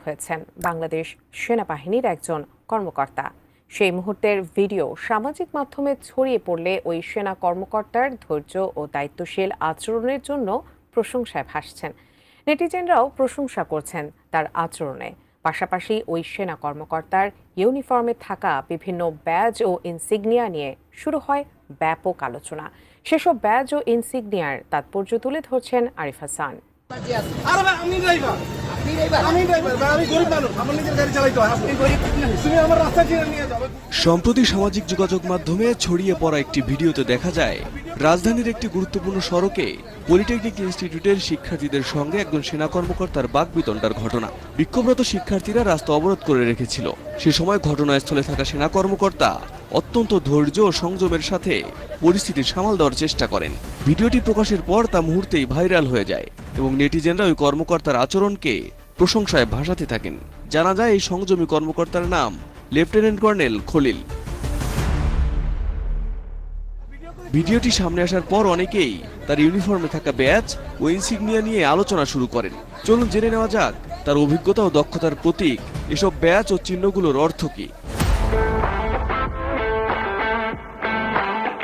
হয়েছেন বাংলাদেশ সেনাবাহিনীর একজন কর্মকর্তা। সেই মুহূর্তের ভিডিও সামাজিক মাধ্যমে ছড়িয়ে পড়লে ওই সেনা কর্মকর্তার ধৈর্য ও দায়িত্বশীল আচরণের জন্য প্রশংসায় ভাসছেন। নেটিজেনরাও প্রশংসা করছেন তার আচরণে। পাশাপাশি ওই সেনা কর্মকর্তার ইউনিফর্মে থাকা বিভিন্ন ব্যাজ ও ইনসিগনিয়া নিয়ে শুরু হয় ব্যাপক আলোচনা। সেসব ব্যাজ ও ইনসিগনিয়ার তাৎপর্য তুলে ধরছেন আরিফ হাসান। সম্প্রতি সামাজিক যোগাযোগ মাধ্যমে ছড়িয়ে পড়া একটি ভিডিওতে দেখা যায় রাজধানীর একটি গুরুত্বপূর্ণ সড়কে পলিটেকনিক ইনস্টিটিউটের শিক্ষার্থীদের সঙ্গে একজন সেনা কর্মকর্তার বাকবিতণ্ডার ঘটনা। বিক্ষোভরত শিক্ষার্থীরা রাস্তা অবরোধ করে রেখেছিল। সে সময় ঘটনাস্থলে থাকা সেনা কর্মকর্তা অত্যন্ত ধৈর্য ও সংযমের সাথে পরিস্থিতি সামাল দেওয়ার চেষ্টা করেন। ভিডিওটি প্রকাশের পর তা মুহূর্তেই ভাইরাল হয়ে যায় এবং নেটিজেনরা ওই কর্মকর্তার আচরণকে প্রশংসায় ভাসাতে থাকেন। জানা যায় এই সংযমী কর্মকর্তার নাম লেফটেন্যান্ট কর্নেল খলিল। ভিডিওটি সামনে আসার পর অনেকেই তার ইউনিফর্মে থাকা ব্যাজ ও ইনসিগনিয়া নিয়ে আলোচনা শুরু করেন। চলুন জেনে নেওয়া যাক তার অভিজ্ঞতা ও দক্ষতার প্রতীক এসব ব্যাজ ও চিহ্নগুলোর অর্থ কী।